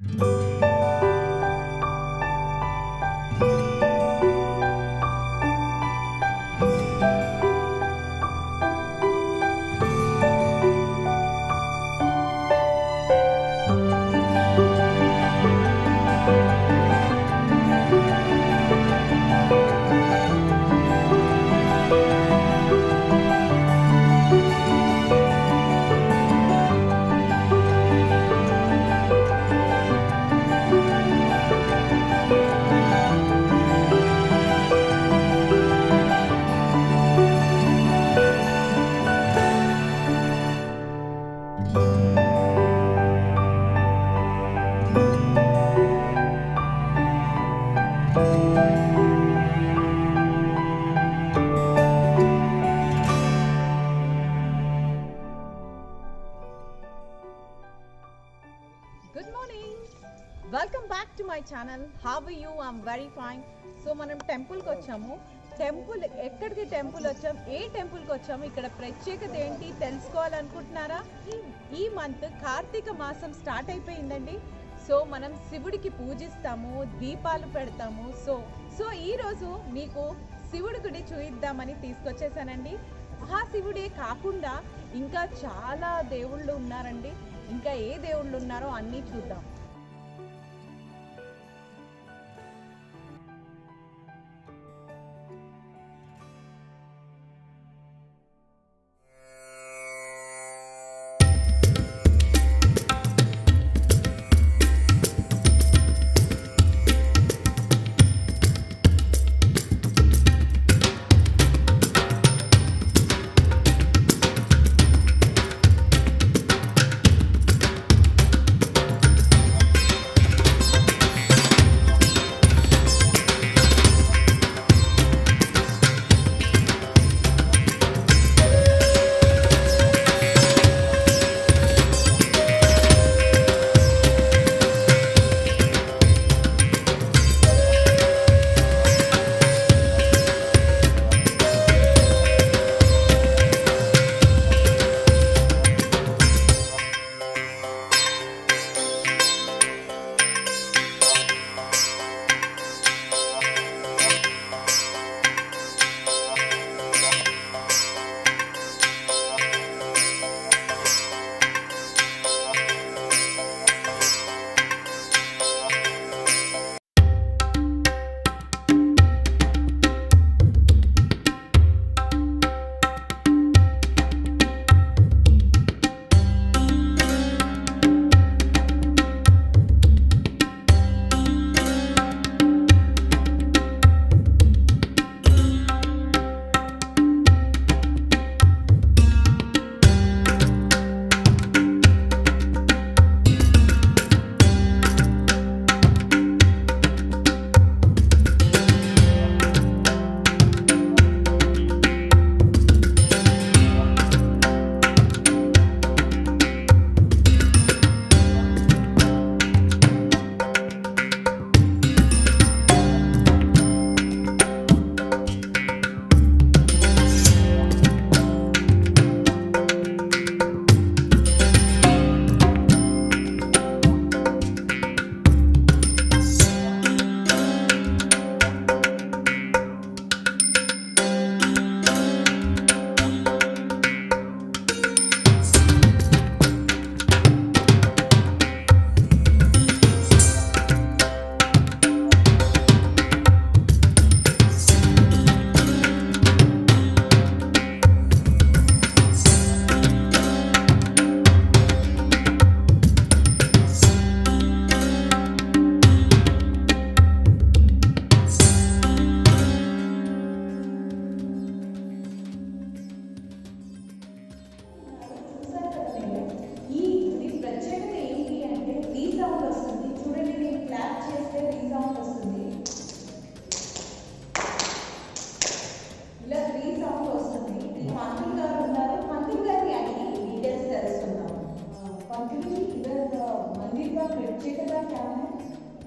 Good morning, welcome back to my channel. How are you? I'm very fine. So మనం టెంపుల్కి వచ్చాము. ఎక్కడికి temple వచ్చాము, ఏ టెంపుల్కి వచ్చాము, ఇక్కడ ప్రత్యేకత ఏంటి తెలుసుకోవాలనుకుంటున్నారా? ఈ మంత్ కార్తీక మాసం స్టార్ట్ అయిపోయిందండి. సో మనం శివుడికి పూజిస్తాము, దీపాలు పెడతాము. సో ఈరోజు మీకు శివుడి గుడి చూయిద్దామని తీసుకొచ్చేసానండి. ఆ శివుడే కాకుండా ఇంకా చాలా దేవుళ్ళు ఉన్నారండి. ఇంకా ఏ దేవుళ్ళు ఉన్నారో అన్నీ చూద్దాం.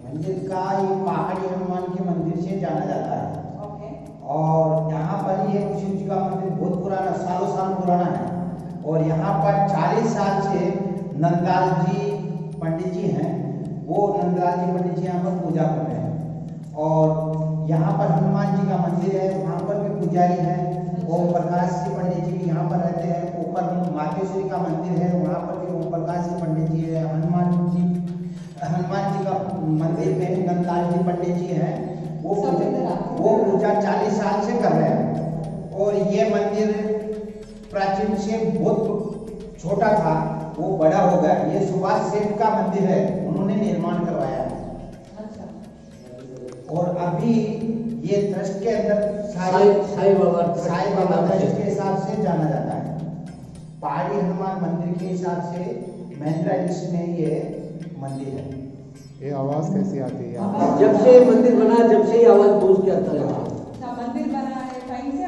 मंदिर का ये पहाड़ी हनुमान के मंदिर से जाना जाता है। और यहाँ पर ये शिव जी का मंदिर बहुत पुराना, सालों साल पुराना है। और यहाँ पर 40 साल से नंदलाल जी पंडित जी हैं, वो नंदलाल जी पंडित जी यहाँ पर पूजा कर रहे हैं। और यहाँ पर हनुमान जी का मंदिर है, वहाँ पर भी पुजारी है। ओम प्रकाश जी पंडित जी भी यहाँ पर रहते हैं। ऊपर मातेश्वरी का मंदिर है, वहाँ पर भी ओम प्रकाश जी पंडित जी है। हनुमान जी का मंदिर में नंदलाल जी पंडित जी हैं, वो पूजा 40 साल से कर रहे हैं। और ये मंदिर प्राचीन से बहुत छोटा था, वो बड़ा हो गया। ये सुभाष सेठ का मंदिर है, उन्होंने निर्माण करवाया है। और अभी ये ट्रस्ट के अंदर साईं बाबा ट्रस्ट के हिसाब से जाना जाता है। पहाड़ी हनुमान मंदिर के हिसाब से महिंद्रा हिल्स में ये मंदिर है। ये आवाज कैसी आती है? जब से मंदिर बना, जब से ही आवाज गूंजती आता है। मंदिर बना है कहीं से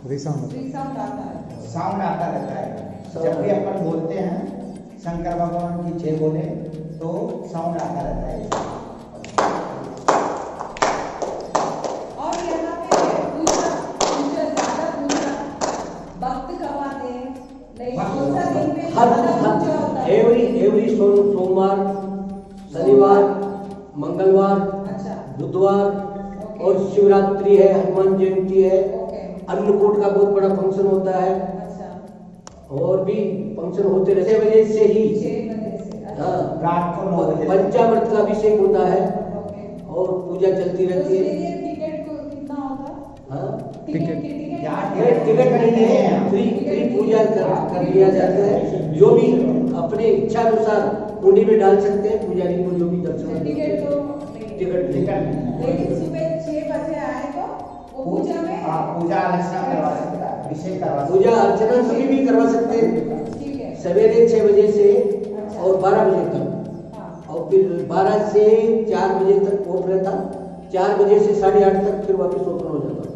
रिसाउंड आता है, साउंड आता रहता है। जब भी अपन बोलते हैं शंकर भगवान की जय बोले तो साउंड आता रहता है। और यहाँ पे भक्त कमाते एवरी सोमवार, शनिवार, मंगलवार, बुधवार और शिवरात्रि है, हनुमान जयंती है, अन्नकूट का बहुत बड़ा फंक्शन होता है। और भी फंक्शन होते रहते हैं। 6 बजे से ही रात को 9 बजे पंचामृत का अभिषेक होता है और पूजा चलती रहती है। टिकट को कितना होगा? टिकट नहीं है, फ्री पूजा कर लिया जाता है। जो भी अपने इच्छा अनुसार कुंडी में डाल सकते हैं, पुजारी को जो भी दर्शन। टिकट लेकिन सुबह 6 बजे आए तो पूजा में पूजा अर्चना करवा सकता है, अभिषेक करवा सकता है। पूजा अर्चना सभी भी करवा सकते हैं। सवेरे 6 बजे से और 12 बजे तक, और फिर 12 से 4 बजे तक ऑफ रहता, 4 बजे से 8:30 तक फिर वापस ओपन हो जाता।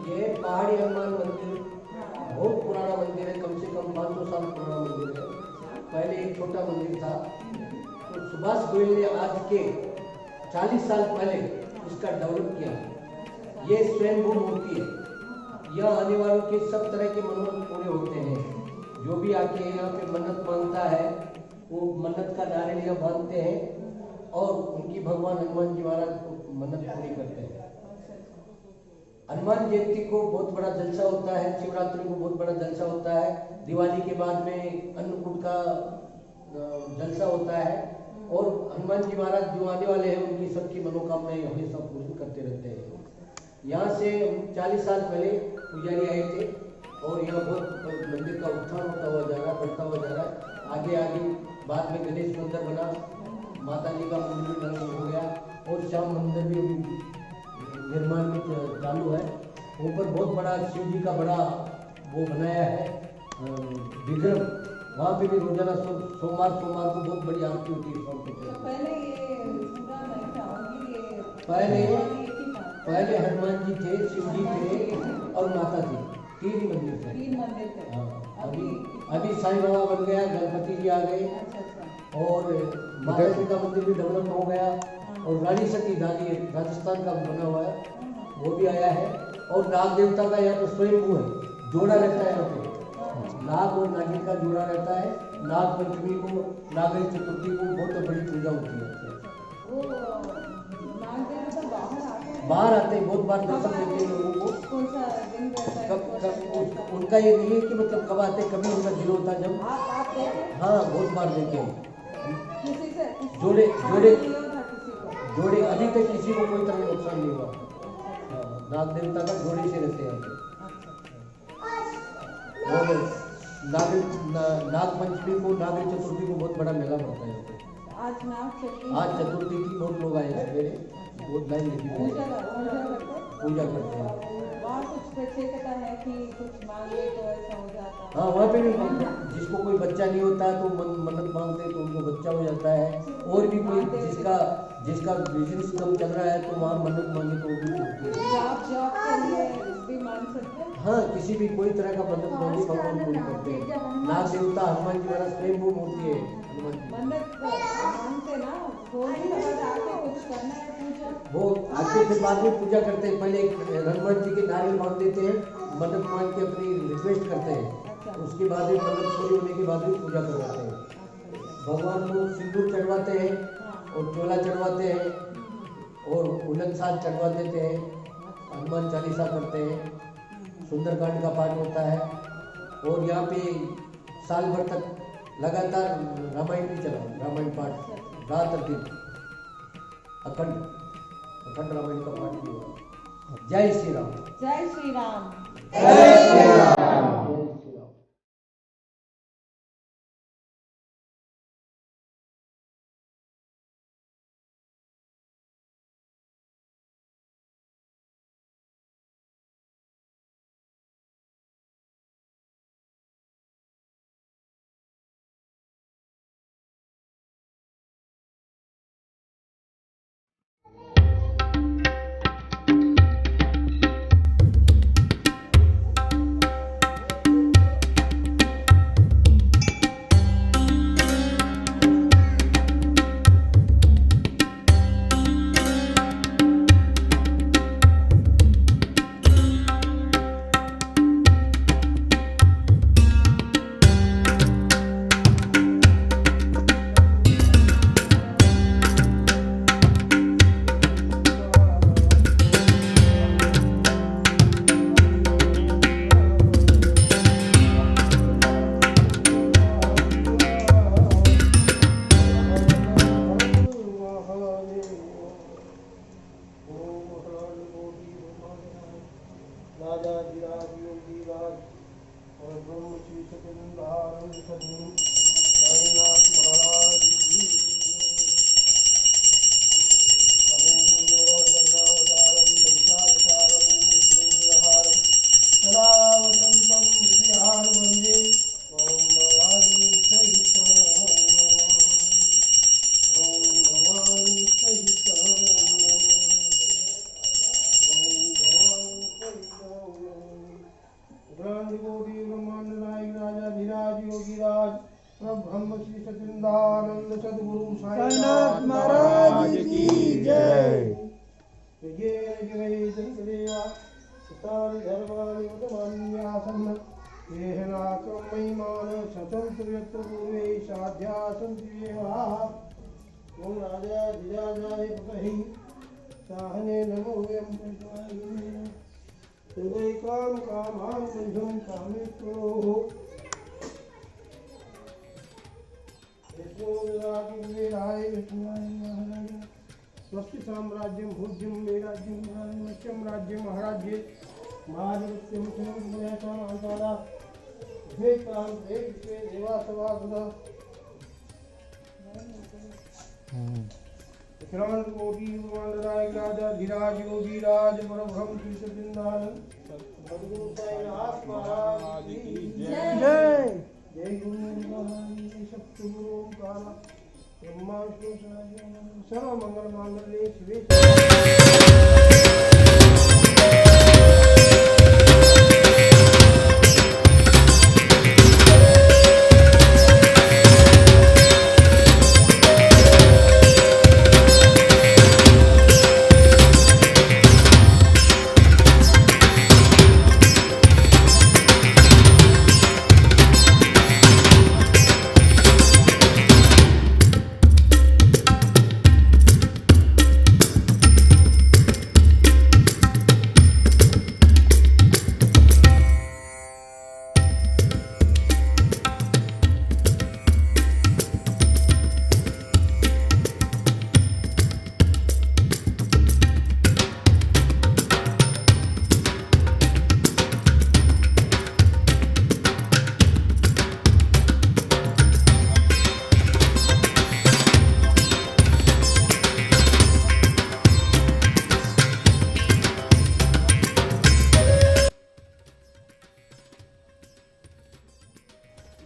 ये पहाड़ी हनुमान मंदिर बहुत पुराना मंदिर है, कम से कम 500 साल पुराना मंदिर है। पहले एक छोटा मंदिर था, तो सुभाष गोयल ने आज के 40 साल पहले इसका डेवलप किया। ये स्वयंभू मूर्ति है। यह आने वालों के सब तरह के मन्नत पूरे होते हैं। जो भी आके यहाँ पे मन्नत मांगता है वो मन्नत का नारियल बांधते हैं और उनकी भगवान हनुमान जी महाराज को मन्नत पूरी करते हैं। हनुमान जयंती को बहुत बड़ा जलसा होता है, शिवरात्रि को बहुत बड़ा जलसा होता है, दिवाली के बाद में अन्नकूट का जलसा होता है और हनुमान जी महाराज जो आने वाले हैं उनकी सबकी मनोकामनाएं हमेशा पूरी करते रहते हैं। यहाँ से 40 साल पहले पुजारी आए थे और यहाँ बहुत मंदिर का उत्थान होता हुआ जा रहा है, बढ़ता हुआ जा रहा है। आगे आगे बाद में गणेश मंदिर बना, माता जी का मंदिर भी हो गया और श्याम मंदिर भी निर्माण में चालू है। ऊपर बहुत बड़ा शिव जी का बड़ा वो बनाया है विग्रह, वहाँ पे भी रोजाना सोमवार को बहुत बड़ी आरती होती है। पहले ये पूरा नहीं था, पहले हनुमान जी थे, शिव जी थे और माता थी, 3 ही मंदिर थे। 3 मंदिर थे। हाँ, अभी साईं बाबा बन गया, गणपति जी आ गए अच्छा। और माता जी का मंदिर भी डेवलप हो गया और रानी सती दादी राजस्थान का बना हुआ है वो भी आया है। और नाग देवता का यहाँ पे स्वयंभू है, जोड़ा रहता है यहाँ पे, नाग और नागिन का जोड़ा रहता है। नाग पंचमी को, नागरी चतुर्थी को बहुत बड़ी पूजा होती है। वो नाग देवता बाहर आते हैं, बहुत बार दर्शन देते हैं लोगों को। कौन सा दिन रहता है? कब उनका ये नहीं है कि मतलब कब आते, कभी उनका दिल होता है जब। आप देखे? हाँ, बहुत बार देखे हैं। किसी से जोड़े नहीं होता किसी को? जोड़े अभी तक किसी को कोई तरह का नुकसान नहीं हुआ। हाँ, नाग देवता का जोड़े से रहते हैं और नाग पंचमी को, नागरी चतुर्थी को बहुत बड़ा मेला पड़ता है यहाँ पे। आज चतुर्थी की बहुत लोग आए सवेरे, बहुत लाइन लगी हुई है, पूजा करते हैं। वहाँ कुछ प्रत्येकता है कि कुछ मांगे तो ऐसा हो जाता है? हाँ, वहाँ पे भी जिसको कोई बच्चा नहीं होता तो मन्नत मांगते हैं तो उनको बच्चा हो जाता है। और भी कोई जिसका बिजनेस कम चल रहा है तो वहाँ मन्नत मांगे तो वो भी होती है। जॉब के लिए भी मांग सकते हैं? हाँ, किसी भी कोई तरह का मन्नत मांगे भगवान पूरी करते हैं। नाग देवता हनुमान जी महाराज स्वयंभू मूर्ति है हनुमान जी। मन्नत मांगते ना, होने के बाद आके कुछ करना है पूजा? वो आगे से बाद में पूजा करते हैं। पहले हनुमान जी के नारियल बांध देते हैं, मन्नत मांग के अपनी रिक्वेस्ट करते हैं, उसके बाद में मन्नत पूरी होने के बाद में पूजा करवाते हैं। भगवान को सिंदूर चढ़वाते हैं और चोला चढ़वाते हैं और उलन साज चढ़वा देते हैं, हनुमान चालीसा करते हैं, सुंदरकांड का पाठ होता है और यहाँ पे साल भर तक लगातार रामायण भी चला, रामायण पाठ रात और दिन अखंड रामायण का पाठ भी हुआ। जय श्री राम। जय श्री राम। जय श्री राम। सच्चिदानंद सद्गुरु साईनाथ महाराज की जय। विजय देवा सुतानि धर्माणि उदमान्यासन् येहनाकं महिमान स्वतंत्र यत्र पूर्वे साध्या सन्ति देवाः। ओम राजा धिजाजाय पतहि साहने नमो यं प्रजाये हृदयकाम कामां बन्धुं कामेश्वरोः विष्णुराय विष्णुवाय महाराज स्वस्ति साम्राज्यं भोज्यं मे राज्यं मच्यं राज्यं महाराज्ये महाराज्यं समग्रयातारा द्वैतान्ते देवासवासुदा श्रवण कोटि ब्रह्मांडराय राजा धीराज योगी राज परब्रह्म श्री सच्चिदानंद सद्गुरु साईनाथ महाराज की जय। जय गुरु महाराज सतगुरु ओंकार ब्रह्मा विष्णु सर्व मंगल मांगल्ये शिवे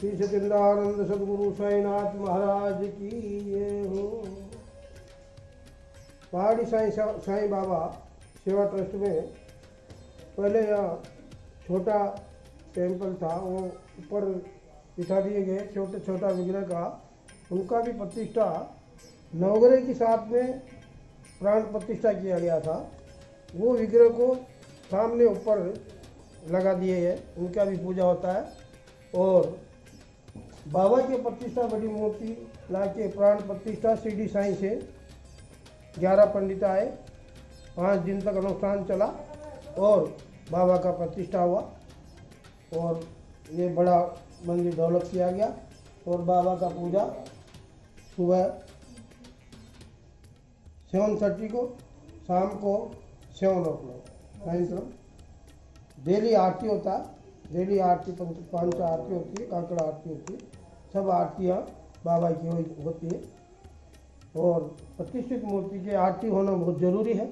श्री सच्चिदानंद सद्गुरु साईनाथ महाराज की जय हो। पहाड़ी साईं बाबा सेवा ट्रस्ट में पहले यहाँ छोटा टेम्पल था, वो ऊपर बिठा दिए गए छोटा विग्रह का। उनका भी प्रतिष्ठा नवग्रह के साथ में प्राण प्रतिष्ठा किया गया था। वो विग्रह को सामने ऊपर लगा दिए है, उनका भी पूजा होता है। और बाबा की प्रतिष्ठा बड़ी मूर्ति ला के प्राण प्रतिष्ठा शिरडी साईं से 11 पंडित आए, 5 दिन तक अनुष्ठान चला और बाबा का प्रतिष्ठा हुआ। और ये बड़ा मंदिर डेवलप किया गया। और बाबा का पूजा सुबह 7:30 को, शाम को 7 सायंकाल डेली आरती होता है। डेली आरती 5 आरती होती है, काकड़ा आरती होती है। सब आरतियाँ बाबा की होती है। और प्रतिष्ठित मूर्ति की आरती होना बहुत ज़रूरी है।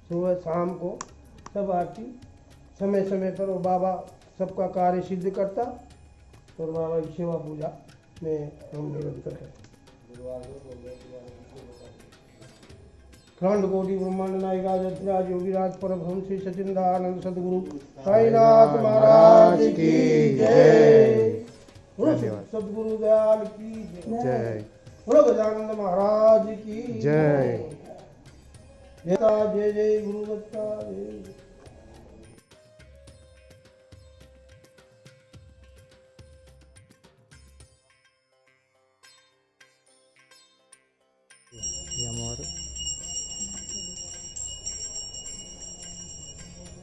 सुबह शाम को सब आरती समय समय पर, और बाबा सबका कार्य सिद्ध करता। और बाबा की सेवा पूजा में हम निरंतर है। खंड कोटि ब्रह्मांड नायक राज योगी राज परब्रह्म श्री सच्चिदानंद सद्गुरु साईनाथ महाराज की जय। सद्गुरु दयाल की जय। बोलो गजानंद महाराज की जय। जय जय गुरु दत्ता जय।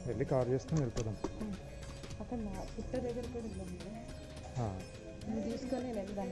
వెళ్ళి కార్ చేసుకుని వెళ్ళిపోదాం. అక్కడ పుట్ట దగ్గర కూడా ఆ. నువ్వు తీసుకొని వెళ్దాం.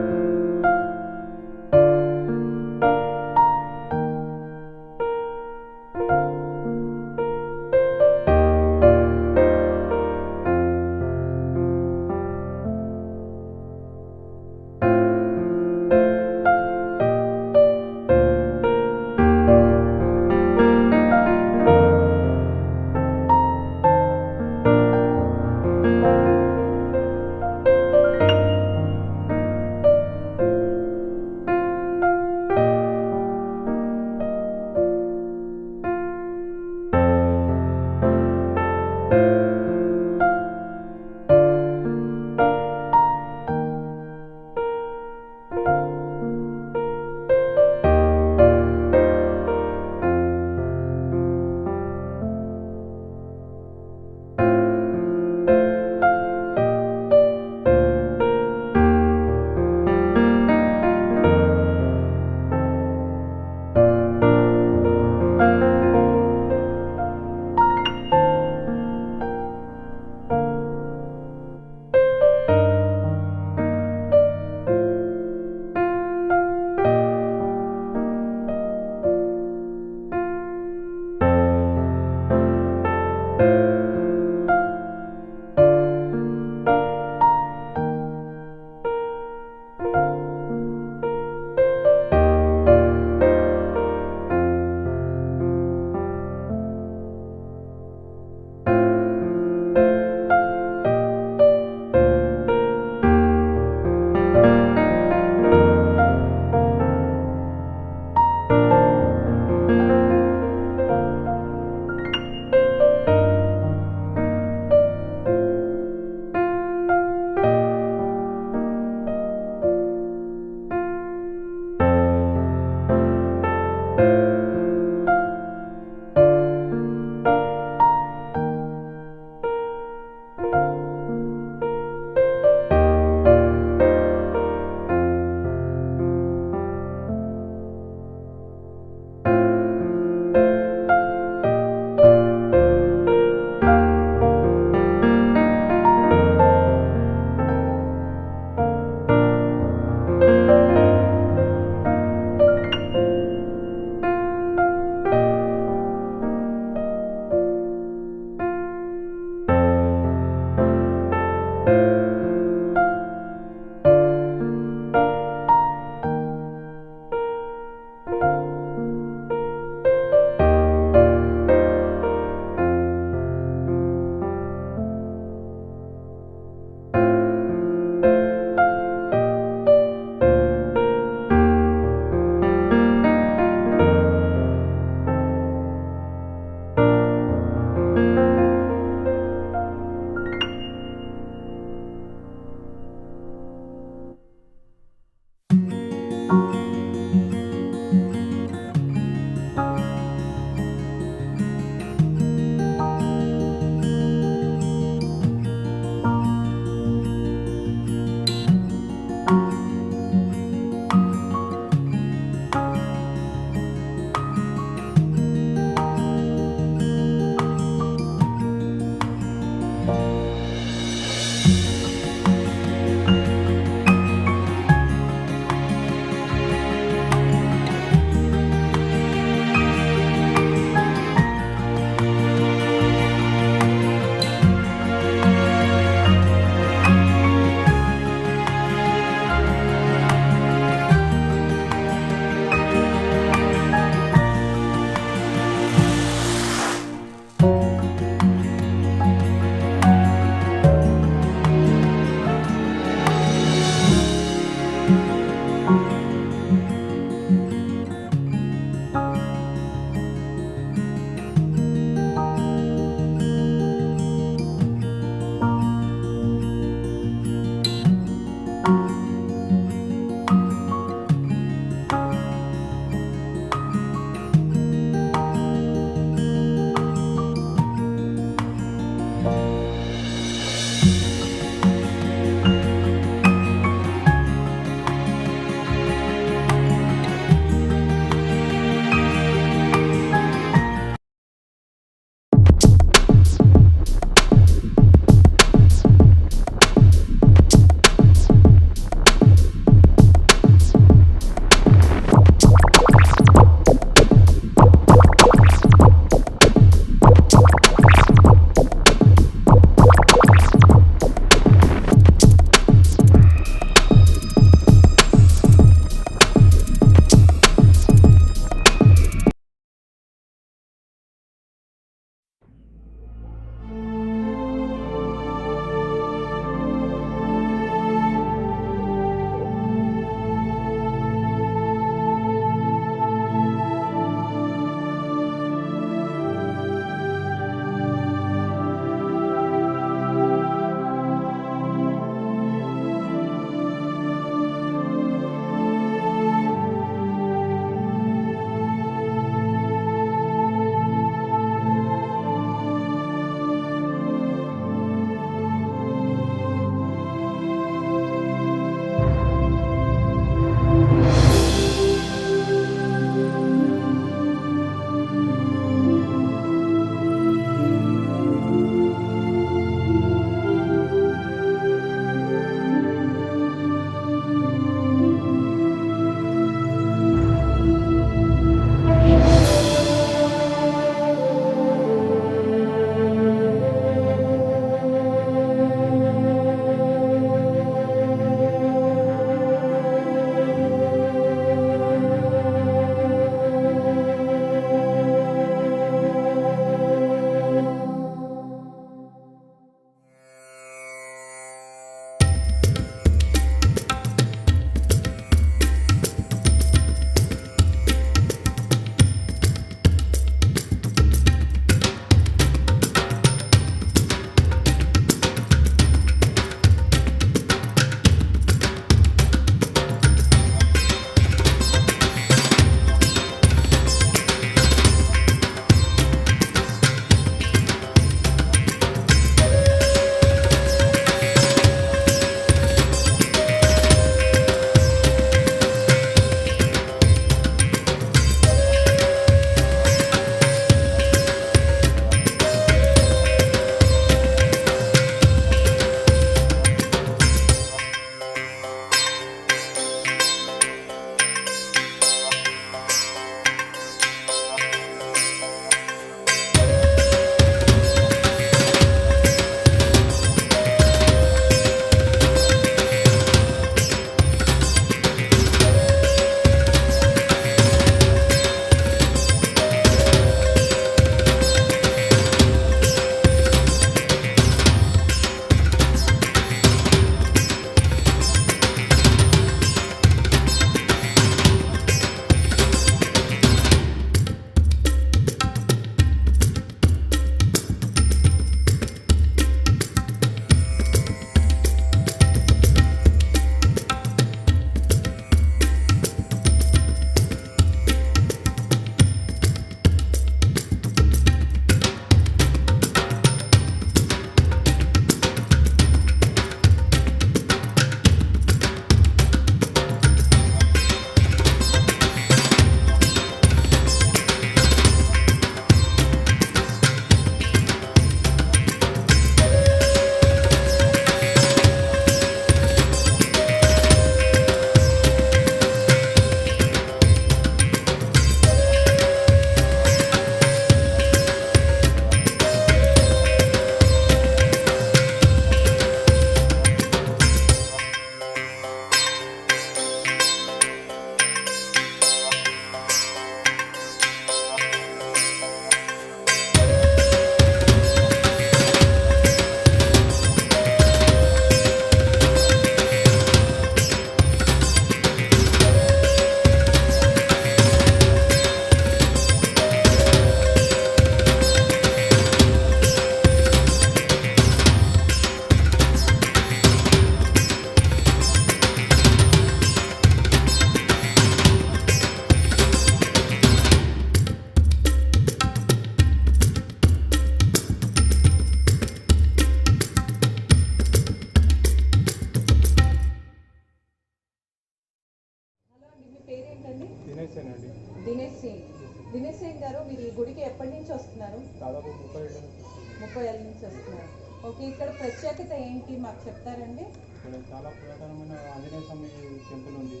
చేశానండి. దినేష్ సింగ్ గారు, మీరు ఈ గుడికి ఎప్పటి నుంచి వస్తున్నారు? దాదాపు 30 ఏళ్ళ నుంచి. 30 ఏళ్ళ నుంచి వస్తున్నారు. ఓకే, ఇక్కడ ప్రత్యేకత ఏంటి మాకు చెప్తారండి? ఇక్కడ చాలా పురాతనమైన ఆంజనేయ స్వామి టెంపుల్ ఉంది.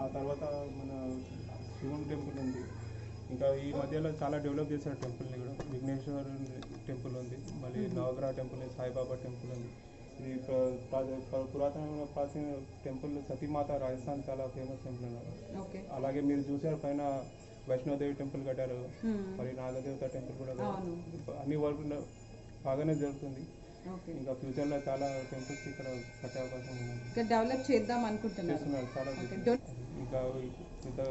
ఆ తర్వాత మన శివుని టెంపుల్ ఉంది. ఇంకా ఈ మధ్యలో చాలా డెవలప్ చేశారు టెంపుల్ని కూడా. విఘ్నేశ్వర టెంపుల్ ఉంది, మళ్ళీ నవగ్రహ టెంపుల్ ఉంది, సాయిబాబా టెంపుల్ ఉంది. ఇది పురాతనమైన ప్రాచీన టెంపుల్ సతీమాత రాజస్థాన్ చాలా ఫేమస్ టెంపుల్ అన్నారు. అలాగే మీరు చూసారు పైన వైష్ణోదేవి టెంపుల్ కట్టారు, మరి నాగదేవత టెంపుల్ కూడా కట్టారు. అన్ని వర్క్ బాగానే జరుగుతుంది. ఇంకా ఫ్యూచర్లో చాలా టెంపుల్స్ ఇక్కడ కట్టే అవకాశం ఉంది. డెవలప్ చేద్దాం అనుకుంటున్నారు. చాలా ఇంకా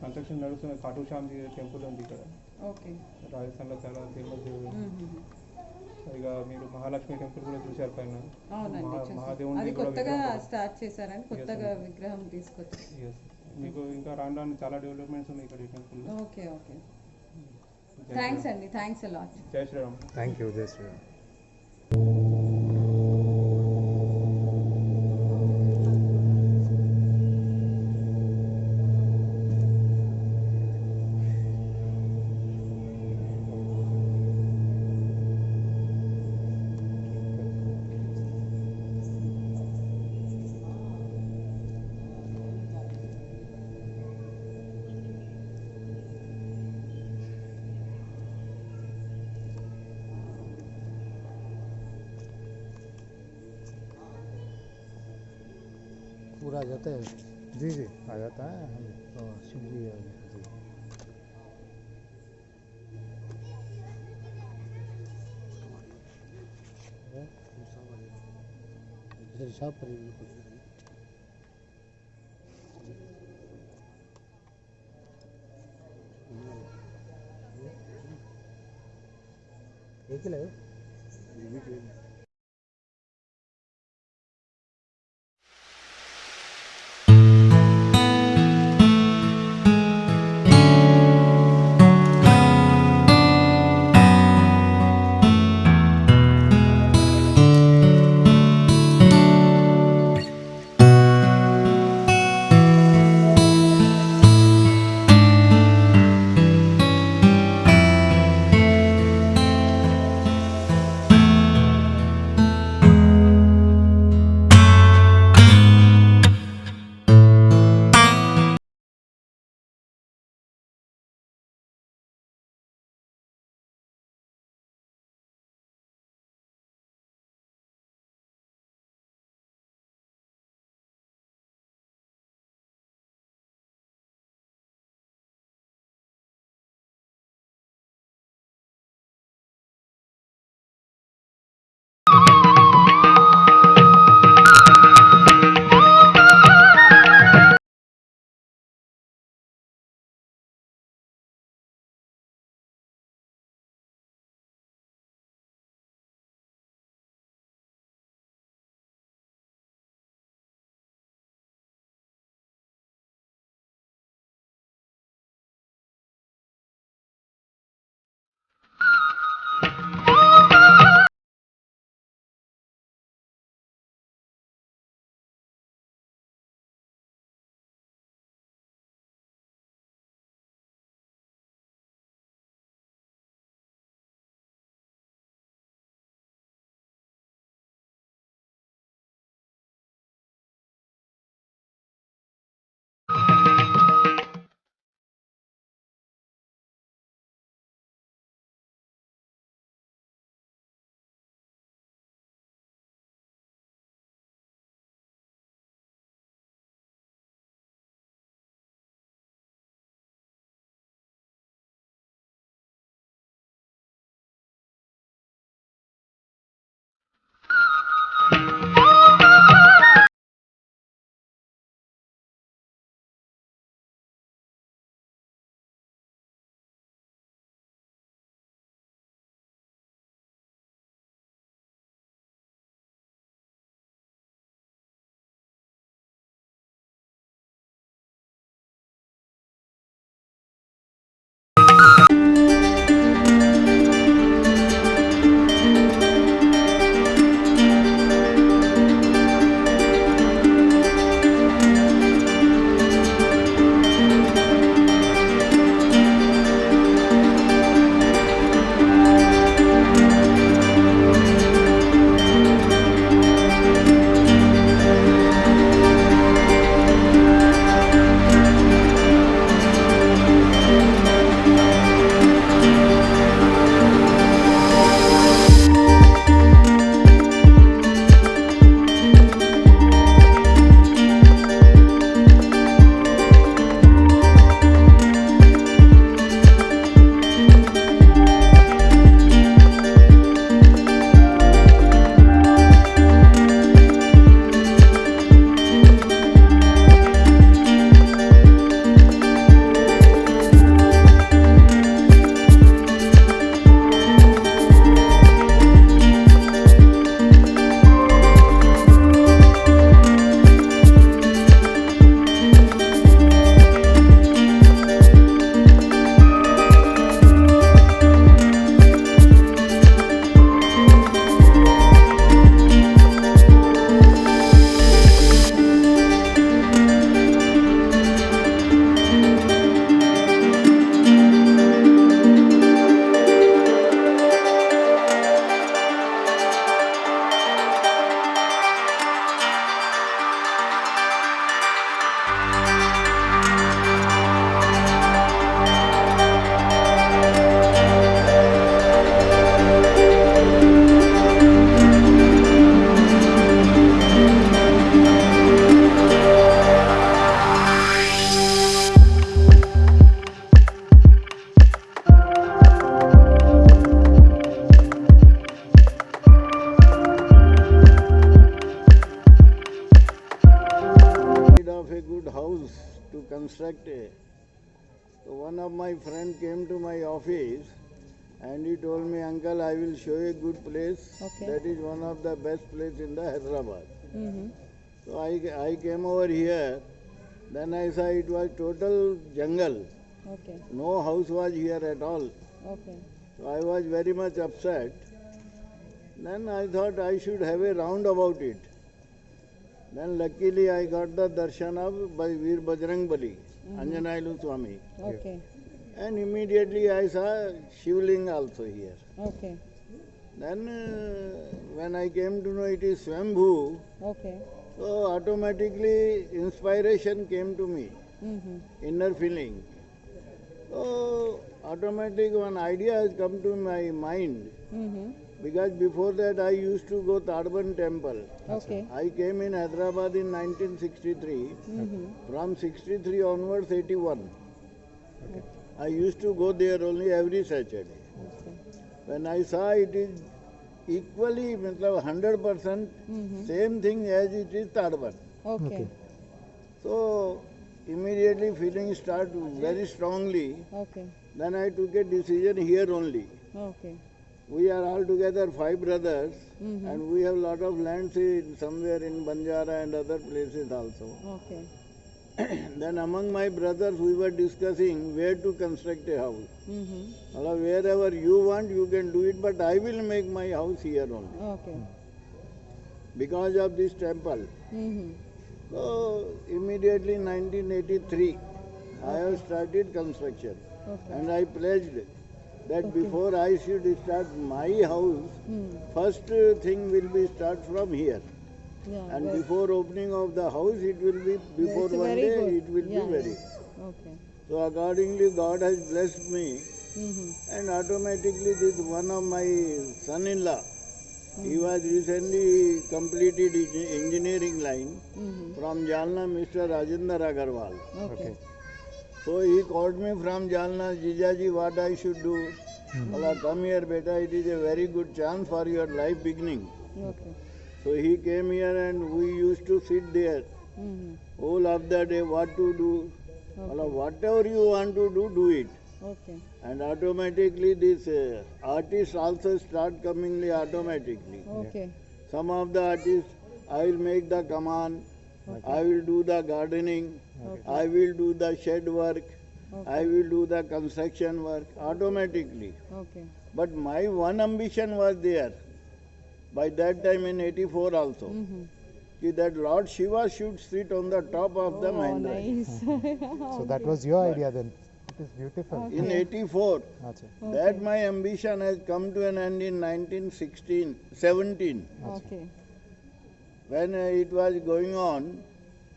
కన్స్ట్రక్షన్ నడుస్తున్న ఖాటూ శ్యామ్ టెంపుల్ ఉంది ఇక్కడ. రాజస్థాన్లో చాలా ఫేమస్. ఇక మీరు మహాలక్ష్మి టెంపుల్ కూడా చూశారు పైన. మహాదేవుని కొత్తగా స్టార్ట్ చేశారని, కొత్తగా విగ్రహం తీసుకొచ్చారు. మీకు ఇంకా రాను చాలా డెవలప్మెంట్స్ ఉన్నాయి ఇక్కడ ఈ టెంపుల్. ఓకే, థ్యాంక్స్ అండి, థ్యాంక్స్ అ లాట్. జై శ్రీరామ్. Thank you. జై శ్రీరామ్. पूरा आ जाता है। जी जी आ जाता है। शुक्रिया जी। साफ करेंगे एक ही लगे। need of a good house to construct a. So one of my friend came to my office and he told me, Uncle, I will show you a good place. Okay. That is one of the best place in the Hyderabad. Mm-hmm. So I came over here. Then I saw it was total jungle. Okay. No house was here at all. Okay. So I was very much upset. Then I thought I should have a round about it. Then luckily I got the darshan of by Veer Bajrangbali, Anjanailu Swami. Okay. And immediately I saw Shivling also here. Okay. Then when I came to know it is Swambhu, Okay. so automatically inspiration came to me, Mm-hmm. inner feeling. So automatic one idea has come to my mind. Mm-hmm. Because before that I used to go Tadban temple. Okay. I came in Hyderabad in 1963. Mm-hmm. From 63 onwards 81. Okay. I used to go there only every Saturday. Okay. When I saw it is equally 100% Mm-hmm. same thing as it is Tadban. Okay. So immediately feeling start very strongly. Okay. Then I took a decision here only. Okay. We are all together 5 brothers Mm-hmm. and we have lot of lands in somewhere in Banjara and other places also. Okay. Then among my brothers we were discussing where to construct a house. Mm-hmm. Allah, wherever you want you can do it, but I will make my house here only Okay. because of this temple. Mm-hmm. So immediately 1983 I have started construction Okay. and I pledged that Okay. before I should start my house, Mm. first thing will be start from here. Yeah. And very- before opening of the house, it will be before It's one very day, good. it will Yeah, be ready. yeah. Okay. So accordingly, God has blessed me, Mm-hmm. and automatically this one of my son-in-law, he was recently completed his engineering line Mm-hmm. from Jalna, Mr. Rajendra Agarwal. Okay. So he called me from Jalna, Jijaji, what I should do? Allah, come here, beta, it is a very good chance for your life beginning. Okay. So he came here and we used to sit there Mm-hmm. whole of the day, what to do. Allah, Okay. whatever you want to do it. Okay. And automatically this artists also start coming automatically. Okay. Some of the artists, I will make the kaman, I will do the gardening, Okay. I will do the shed work, I Okay. will do the construction work automatically. Okay. But my one ambition was there by that time in 84 also, Mm-hmm. that Lord Shiva should sit on the top of the Oh, Mahendra. nice. So that was your idea then. It is beautiful. Okay. In 84, Acha. that my ambition has come to an end in 17. Okay. When it was going on,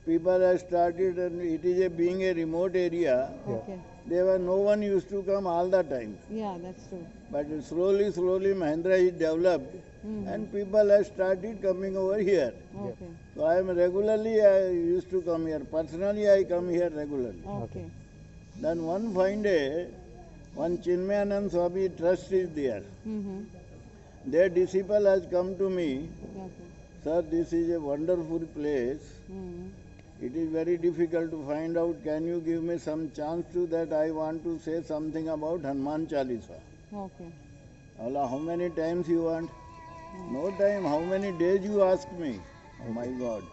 people have started, and it is being a remote area, Okay. there were no one used to come all the time. Yeah, that's true. But slowly, Mahendra is developed, Mm-hmm. and people have started coming over here. Okay. So I used to come here. Personally, I come here regularly. Okay. Then one fine day, one Chinmayanand Swami trust is there. Mm-hmm. Their disciple has come to me, Okay. sir, this is a wonderful place. Mm-hmm. It is very difficult to find out. Can you give me some chance to that? I want to say something about Hanuman Chalisa. Okay. Allah, how many times you want? No time. How many days you ask me? Oh my God.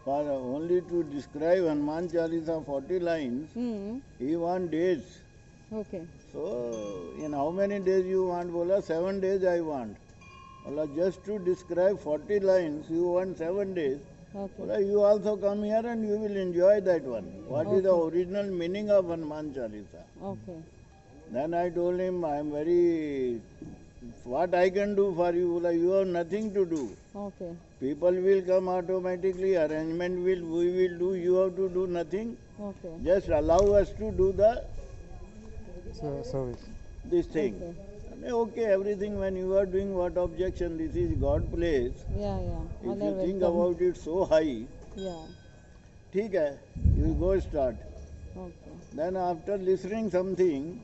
For only to describe Hanuman Chalisa 40 lines, Mm-hmm. he want days. Okay. So, in how many days you want? Bola, 7 days I want. Allah, just to describe 40 lines, you want 7 days. Okay. Bola, you also come here and you will enjoy that one. What is the original meaning of Hanuman Chalisa? Okay. Then I told him, I am very, what I can do for you? Bola, you have nothing to do. Okay. People will come automatically, arrangement we will do, you have to do nothing. Okay. Just allow us to do So this thing. Okay. Okay, everything when you are doing what objection, this is God place. Yeah, yeah. If All you are think welcome. about it so high, Yeah. ठीक है, you go start. Okay. Then after listening something,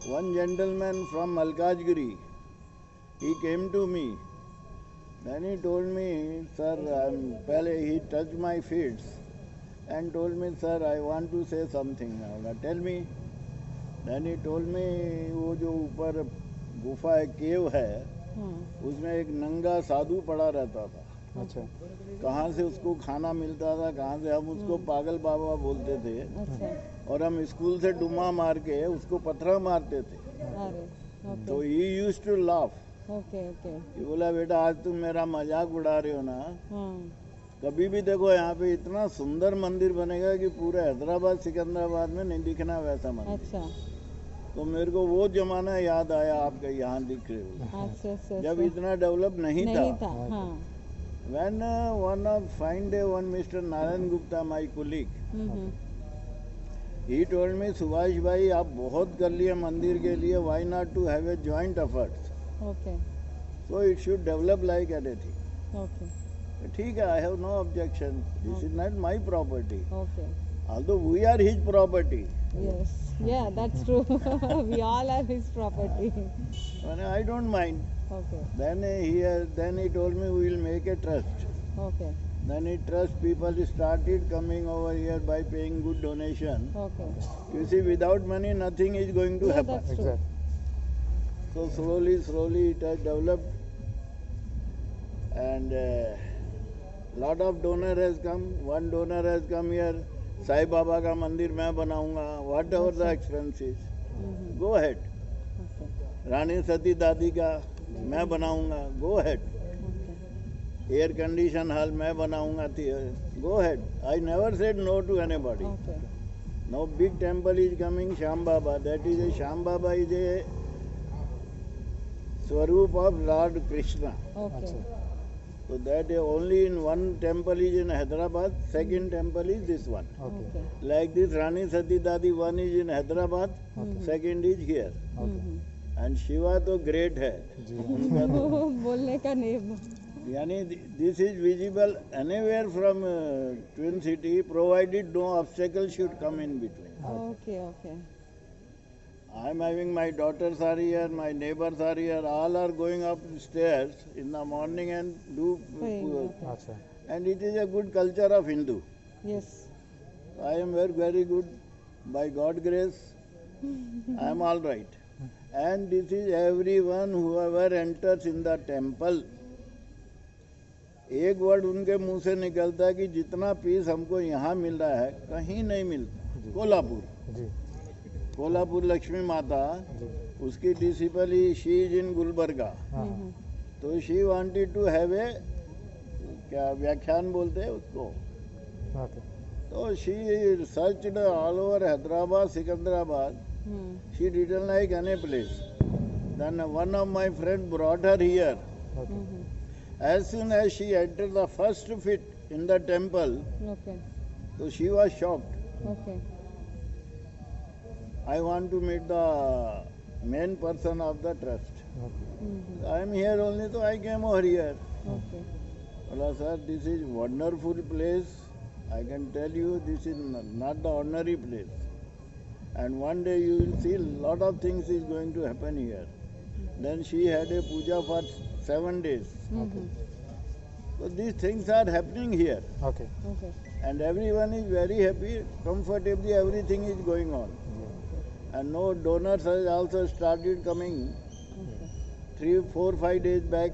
one gentleman from Malkajgiri, he came to me. Then he told me, sir, पहले he touched my feet. and told me, sir, I want to say something. Tell me. Then he told me, वो जो ऊपर गुफा है, केव है, उसमें एक नंगा साधु पड़ा रहता था। अच्छा। कहाँ से उसको खाना मिलता था, कहाँ से, हम उसको पागल बाबा बोलते थे। और हम स्कूल से डुमा मार के उसको पत्थर मारते थे। तो ही यूज्ड टू लाफ। ये बोला, बेटा आज तुम मेरा मजाक उड़ा रहे हो ना, कभी भी देखो यहाँ पे इतना सुंदर मंदिर बनेगा कि पूरे हैदराबाद सिकंदराबाद में नहीं दिखना वैसा मंदिर। अच्छा। तो मेरे को वो जमाना याद आया आपका यहाँ दिख रहे हो। अच्छा। जब इतना डेवलप नहीं था। हाँ। When one of fine day, one Mr. Narayan Gupta, my colleague, he told me, Subhash भाई आप बहुत कर लिए मंदिर के लिए, why not to have a joint efforts? Okay. So it should develop like anything. Okay. ठीक है, I have no objection. This is not my property. Okay. Although we are his property. Yes. Yeah, that's true. We all are his property. And I don't mind. Okay. Then he told me we will make a trust. Okay. Then it trust people started coming over here by paying good donation. Okay. You see, without money, nothing is going to Yeah, happen. that's true. Exactly. So slowly it has developed, and lot of donor has come. One donor has come here. Sai Baba का मंदिर मैं बनाऊंगा. Whatever the expenses, go ahead. Okay. Rani Sati दादी का मैं बनाऊंगा. Go ahead. Okay. Air condition hall मैं बनाऊंगा. Go ahead. I never said no to anybody. Okay. Now big temple is coming, Sham Baba. That is a Sham Baba is a Swaroop of Lord Krishna. Okay. अच्छा। So that only in one temple is in Hyderabad, second temple is this one. Okay. Okay. Like this Rani Sati Dadi, one is in Hyderabad, second is here. And Shiva तो great है. उनका तो बोलने का नहीं। यानी this is visible anywhere from Twin City, provided no obstacle should come in between. Okay. Okay. I am having my daughters are here, my neighbors are here, all are going upstairs in the morning and do. अच्छा। And it is a good culture of Hindu. Yes. I am very good. By God grace, I am all right. And this is everyone whoever enters in the temple. एक word उनके मुंह से निकलता है कि जितना piece हमको यहाँ मिल रहा है कहीं नहीं मिलता. कोल्हापुर. जी। कोल्हापुर लक्ष्मी माता, उसकी डिसिपल ही शी इज इन गुलबर्गा. तो she wanted to have a, क्या व्याख्यान बोलते हैं उसको. Okay. तो she searched all over Hyderabad, Secunderabad. She didn't like any place. Then one of my friend brought her here. Okay. As soon as she entered the first feet in the temple, Okay. so she was shocked. Okay. I want to meet the main person of the trust. Okay. I am here only, so I came over here. Okay. Well, sir, this is wonderful place. I can tell you, this is not the ordinary place. And one day you will see lot of things is going to happen here. Then she had a puja for 7 days. So these things are happening here. Okay. Okay. And everyone is very happy, comfortably everything is going on. And no donors has also started coming. 3, 4, 5 days back,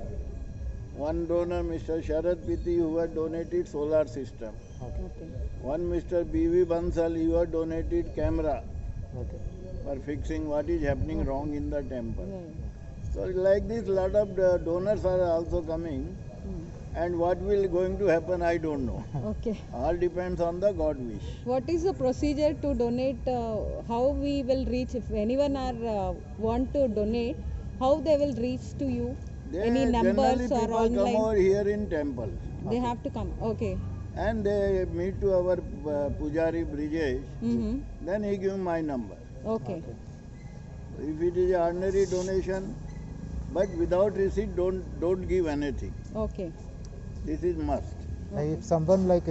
one donor, Mr. Sharad Piti, who had donated solar system. Okay. One Mr. B.V. Bansal, who had donated camera Okay. for fixing what is happening wrong in the temple. Yeah. So like this, lot of donors are also coming. And what will going to happen, I don't know. Okay. All depends on the God wish. What is the procedure to donate? How we will reach? If anyone are want to donate, how they will reach to you? Any numbers Generally or people come online? over here in temple. They have to come. Okay. And they meet to our Pujari Brijesh. Mm-hmm. Then he give my number. Okay. If it is ordinary donation, but without receipt, don't give anything. Okay. This is must. If someone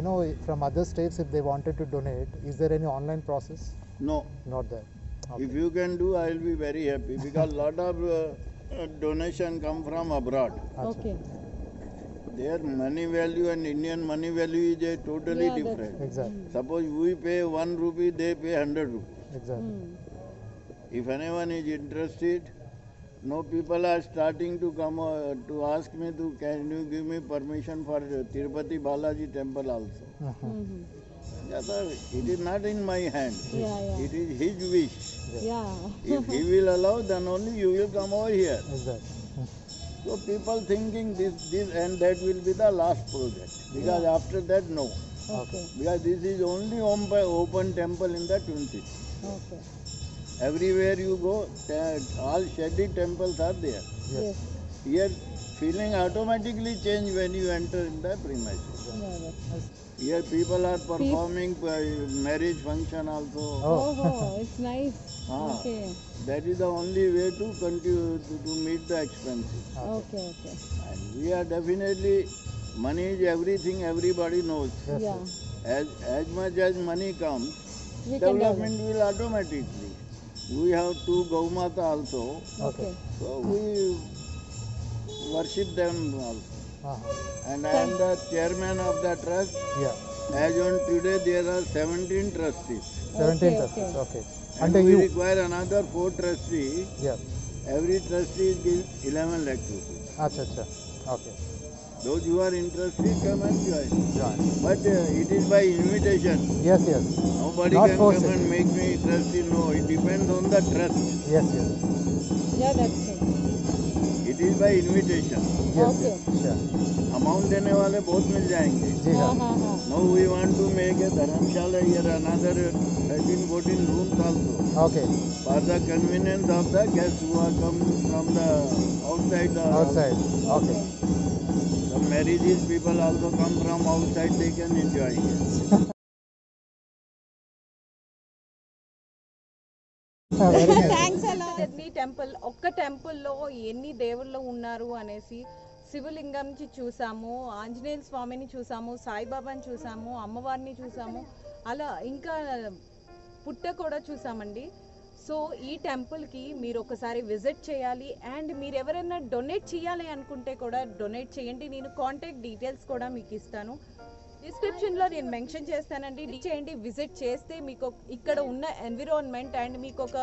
from other states, if they wanted to donate, is there any online process? No. Not there. Okay. If you can do, I will be very happy because lot of donation come from abroad. Achha. Okay. their money value and Indian money value is a totally different. Exactly. Suppose we pay 1 rupee, they pay 100 rupees. Exactly. If anyone is interested, no people are starting to come to ask me to can you give me permission for Tirupati Balaji temple also. Yeah, sir, it is not in my hand. It is his wish. If he will allow, then only you will come over here. Exactly. So people thinking this and that will be the last project. Because after that, no. Okay. Because this is only open temple in the Twin Cities. Everywhere you go, all shady temples are there. Yes. Here, feeling automatically change when you enter in the premises. Here people are performing marriage function also. Oh. it's nice. That is the only way to continue to meet the expenses. Okay. And we are definitely, money is everything, everybody knows. Yes. As much as money comes, We can development will automatically. We have 2 Gaumata also, Okay. so we worship them also. And I am the chairman of the trust. Yeah. As on today, there are 17 trustees. 17 trustees. Okay. And Under we you. require another 4 trustees. Yeah. Every trustee gives 11 lakh rupees. Acha. Okay. Those who are interested come and join. Join. But it is by invitation. Yes. Nobody Not can forcing. come and make me trustee. No, it depends on the trust. Yes. Yeah, that's it. It is by invitation. Yes. Okay. Sure. Amount देने वाले बहुत मिल जाएंगे. जी हाँ. Now we want to make a dharamshala here, another 13-14 rooms also. Okay. For the convenience of the guests who are come from the outside. Outside. Okay. The marriages people also come from outside, they can enjoy here. Very nice. Thanks అలా ఈ temple ఒక్క టెంపుల్లో ఎన్ని దేవుళ్ళు ఉన్నారు అనేసి శివలింగం నుంచి చూసాము, ఆంజనేయ స్వామిని చూసాము, సాయిబాబాని చూసాము, అమ్మవారిని చూసాము, అలా ఇంకా పుట్ట కూడా చూసామండి. సో ఈ టెంపుల్కి మీరు ఒకసారి విజిట్ చేయాలి. అండ్ మీరు ఎవరైనా డొనేట్ చేయాలి అనుకుంటే కూడా డొనేట్ చేయండి. నేను కాంటాక్ట్ డీటెయిల్స్ కూడా మీకు ఇస్తాను, డిస్క్రిప్షన్లో నేను మెన్షన్ చేస్తానండి. చేయండి, విజిట్ చేస్తే మీకు ఇక్కడ ఉన్న ఎన్విరాన్మెంట్ అండ్ మీకు ఒక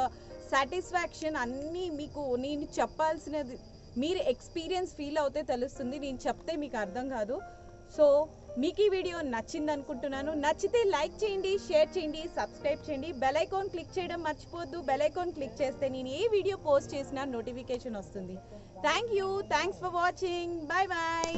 సాటిస్ఫాక్షన్ అన్నీ మీకు నేను చెప్పాల్సినది మీరు ఎక్స్పీరియన్స్ ఫీల్ అవుతే తెలుస్తుంది, నేను చెప్తే మీకు అర్థం కాదు. సో మీకు ఈ వీడియో నచ్చింది అనుకుంటున్నాను. నచ్చితే లైక్ చేయండి, షేర్ చేయండి, సబ్స్క్రైబ్ చేయండి, బెల్ ఐకాన్ క్లిక్ చేయడం మర్చిపోద్దు. బెల్ ఐకాన్ క్లిక్ చేస్తే నేను ఏ వీడియో పోస్ట్ చేసినా నోటిఫికేషన్ వస్తుంది. Thanks for watching. బాయ్.